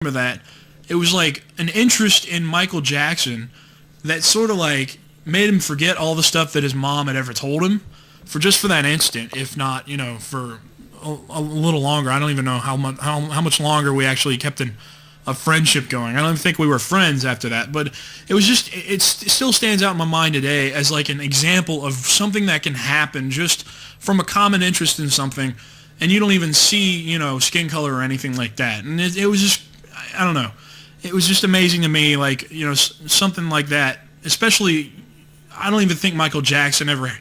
that it was like an interest in Michael Jackson that sort of like made him forget all the stuff that his mom had ever told him for that instant, if not, for a little longer. I don't even know how much longer we actually kept a friendship going. I don't even think we were friends after that, but it was just, it still stands out in my mind today as like an example of something that can happen just from a common interest in something, and you don't even see, skin color or anything like that. And it was just, I don't know. It was just amazing to me, like, something like that, especially, I don't even think Michael Jackson ever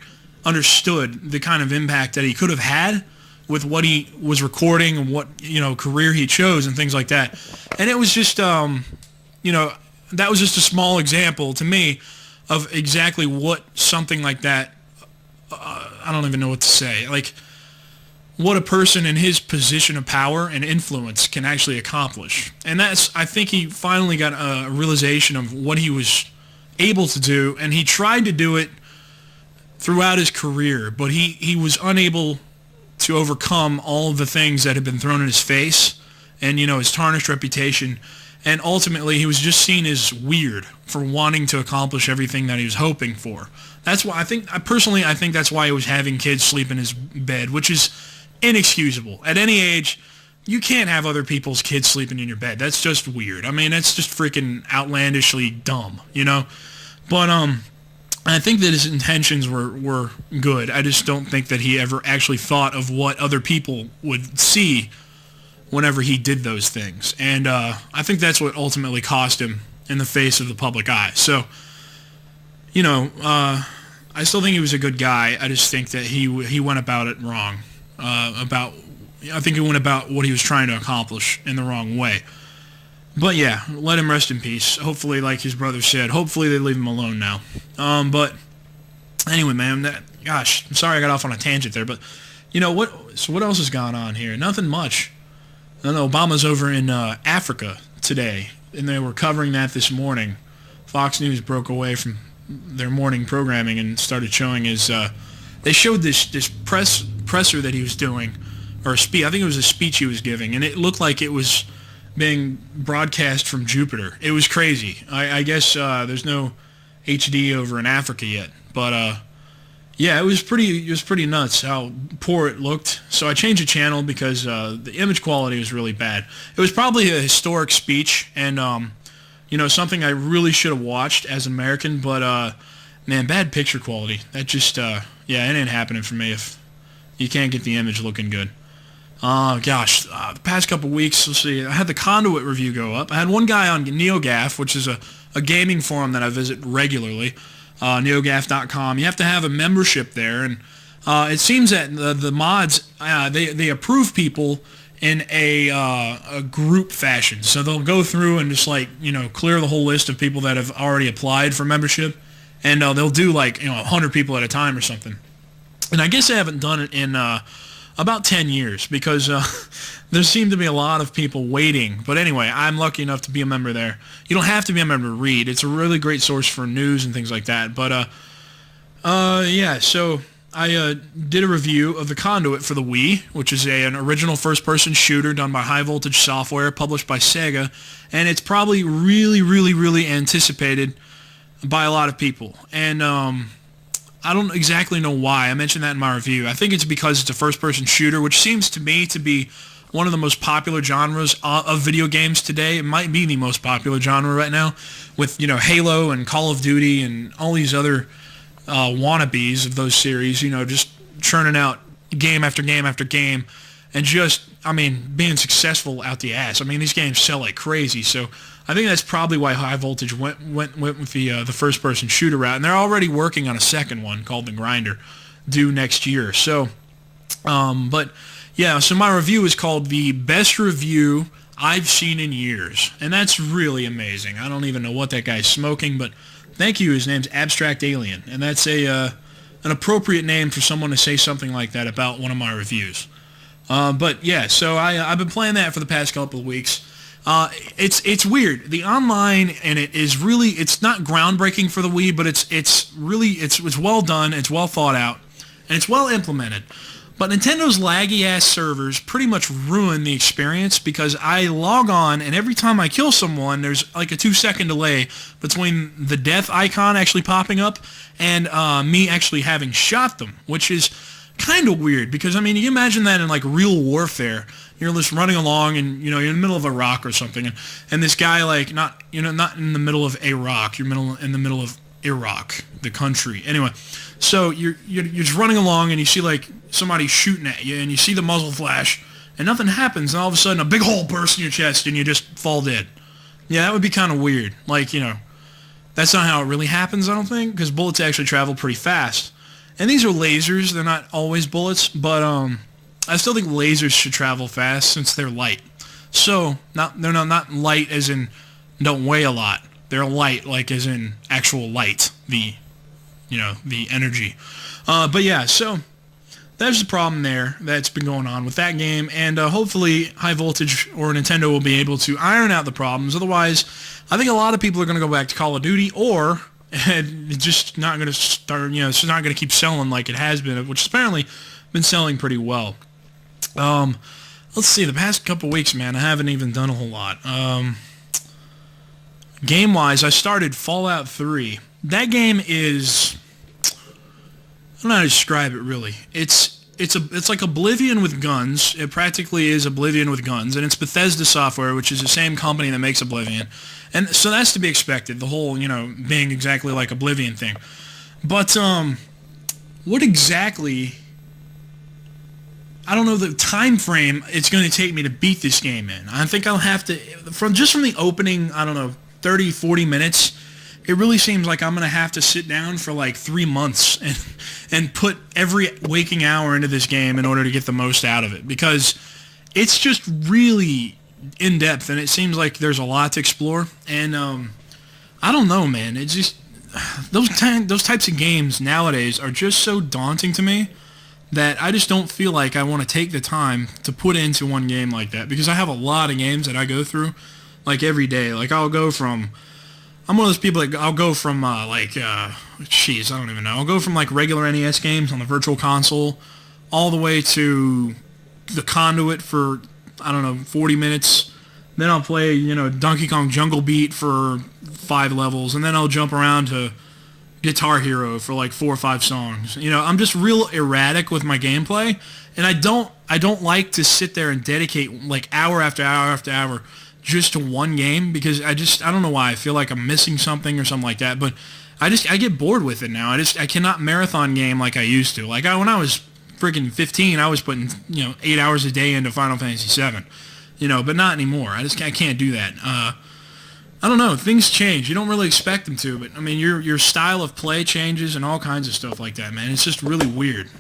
understood the kind of impact that he could have had with what he was recording and what, career he chose and things like that. And it was just, that was just a small example to me of exactly what something like that, I don't even know what to say, like, what a person in his position of power and influence can actually accomplish. And I think he finally got a realization of what he was able to do, and he tried to do it throughout his career, but he was unable to overcome all of the things that had been thrown in his face and, his tarnished reputation. And ultimately, he was just seen as weird for wanting to accomplish everything that he was hoping for. That's why I think that's why he was having kids sleep in his bed, which is inexcusable. At any age, you can't have other people's kids sleeping in your bed. That's just weird. I mean, that's just freaking outlandishly dumb, But I think that his intentions were good. I just don't think that he ever actually thought of what other people would see whenever he did those things. And I think that's what ultimately cost him in the face of the public eye. So, I still think he was a good guy. I just think that he went about it wrong. I think he went about what he was trying to accomplish in the wrong way. But yeah, let him rest in peace. Hopefully, like his brother said, hopefully they leave him alone now. But anyway, man, I'm sorry I got off on a tangent there, but what else has gone on here? Nothing much. I know Obama's over in Africa today, and they were covering that this morning. Fox News broke away from their morning programming and started showing they showed this presser that he was doing, or a speech. I think it was a speech he was giving, and it looked like it was being broadcast from Jupiter. It was crazy. I guess there's no HD over in Africa yet, but yeah, it was pretty nuts how poor it looked. So I changed the channel because the image quality was really bad. It was probably a historic speech, and something I really should have watched as an American, but man, bad picture quality. That just it ain't happening for me if you can't get the image looking good. The past couple weeks, let's see, I had the Conduit review go up. I had one guy on NeoGAF, which is a gaming forum that I visit regularly, neogaf.com. You have to have a membership there, and it seems that the mods, they approve people in a group fashion. So they'll go through and just clear the whole list of people that have already applied for membership, and they'll do 100 people at a time or something. And I guess I haven't done it in about 10 years because there seem to be a lot of people waiting. But anyway, I'm lucky enough to be a member there. You don't have to be a member to read. It's a really great source for news and things like that. But so I did a review of the Conduit for the Wii, which is an original first-person shooter done by High Voltage Software, published by Sega, and it's probably really, really, really anticipated by a lot of people. And I don't exactly know why. I mentioned that in my review. I think it's because it's a first-person shooter, which seems to me to be one of the most popular genres of video games today. It might be the most popular genre right now, with Halo and Call of Duty and all these other wannabes of those series, just churning out game after game after game, and just, being successful out the ass. These games sell like crazy, so I think that's probably why High Voltage went with the first-person shooter route, and they're already working on a second one called The Grinder, due next year. So, so my review is called The Best Review I've Seen in Years, and that's really amazing. I don't even know what that guy's smoking, but thank you. His name's Abstract Alien, and that's an appropriate name for someone to say something like that about one of my reviews. So I've been playing that for the past couple of weeks. It's weird. The online and it's not groundbreaking for the Wii, but it's well done, it's well thought out, and it's well implemented. But Nintendo's laggy-ass servers pretty much ruin the experience because I log on, and every time I kill someone, there's like a 2-second delay between the death icon actually popping up and me actually having shot them, which is kind of weird because, I mean, you can imagine that in like real warfare. You're just running along and, you're in the middle of a rock or something, and this guy, like, not in the middle of a rock, you're in the middle of Iraq, the country. Anyway, so you're just running along and you see like somebody shooting at you and you see the muzzle flash and nothing happens and all of a sudden a big hole bursts in your chest and you just fall dead. Yeah, that would be kind of weird. Like, that's not how it really happens, I don't think, because bullets actually travel pretty fast. And these are lasers, they're not always bullets, but I still think lasers should travel fast since they're light. So, they're not light as in don't weigh a lot. They're light, like as in actual light, the energy. But yeah, so there's the problem there that's been going on with that game, and hopefully High Voltage or Nintendo will be able to iron out the problems. Otherwise, I think a lot of people are going to go back to Call of Duty, or it's just not going to start, it's just not going to keep selling like it has been, which has apparently been selling pretty well. Let's see, the past couple weeks, man, I haven't even done a whole lot. Game-wise, I started Fallout 3. That game is, I don't know how to describe it really. It's like Oblivion with guns. It practically is Oblivion with guns, and it's Bethesda Software, which is the same company that makes Oblivion. And so that's to be expected, the whole, being exactly like Oblivion thing. But what exactly, I don't know the time frame it's going to take me to beat this game in. I think I'll have to, from the opening, I don't know, 30, 40 minutes, it really seems like I'm going to have to sit down for like 3 months and put every waking hour into this game in order to get the most out of it, because it's just really in-depth and it seems like there's a lot to explore. And I don't know, man. It's just those types of games nowadays are just so daunting to me that I just don't feel like I want to take the time to put into one game like that, because I have a lot of games that I go through like every day. Like I'm one of those people that I'll go from I don't even know. I'll go from like regular NES games on the Virtual Console all the way to the Conduit for, I don't know, 40 minutes. Then I'll play, Donkey Kong Jungle Beat for 5 levels, and then I'll jump around to Guitar Hero for like 4 or 5 songs. I'm just real erratic with my gameplay, and I don't like to sit there and dedicate like hour after hour after hour just to one game, because I don't know why. I feel like I'm missing something or something like that, but I get bored with it now. I cannot marathon game like I used to. Like when I was freaking 15, I was putting 8 hours a day into Final Fantasy VII, but not anymore. I can't do that. I don't know. Things change. You don't really expect them to, but I mean your style of play changes and all kinds of stuff like that, man. It's just really weird,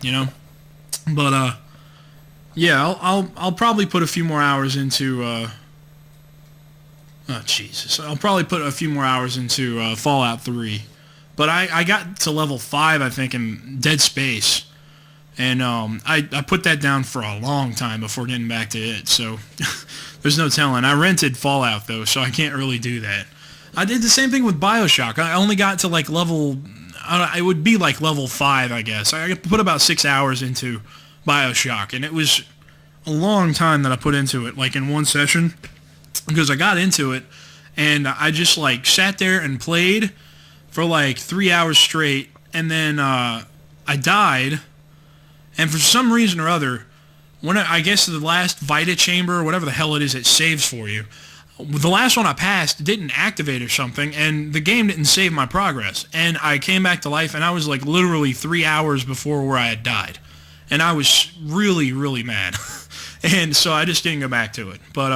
But yeah, I'll probably put a few more hours into. Oh, Jesus. I'll probably put a few more hours into Fallout 3. But I got to level 5, I think, in Dead Space. And I put that down for a long time before getting back to it. So there's no telling. I rented Fallout, though, so I can't really do that. I did the same thing with Bioshock. I only got to like level, it would be like level 5, I guess. I put about 6 hours into Bioshock. And it was a long time that I put into it, like in one session. Because I got into it, and I just like sat there and played for like 3 hours straight, and then I died, and for some reason or other, I guess the last Vita chamber, or whatever the hell it is it saves for you, the last one I passed didn't activate or something, and the game didn't save my progress, and I came back to life, and I was like literally 3 hours before where I had died, and I was really, really mad, and so I just didn't go back to it, but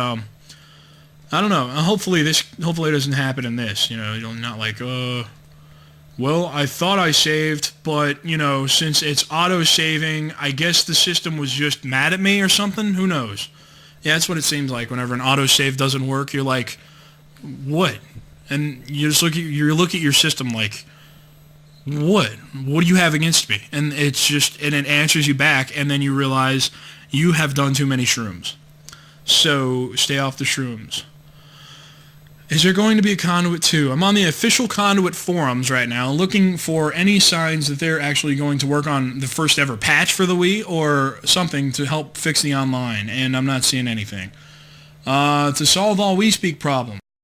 I don't know. Hopefully it doesn't happen in this. Not like, well, I thought I saved, but, since it's auto-saving, I guess the system was just mad at me or something. Who knows? Yeah, that's what it seems like. Whenever an autosave doesn't work, you're like, what? And you just look at your system like, what? What do you have against me? And it answers you back, and then you realize you have done too many shrooms. So stay off the shrooms. Is there going to be a Conduit 2? I'm on the official Conduit forums right now looking for any signs that they're actually going to work on the first ever patch for the Wii or something to help fix the online, and I'm not seeing anything. To solve all WiiSpeak problems.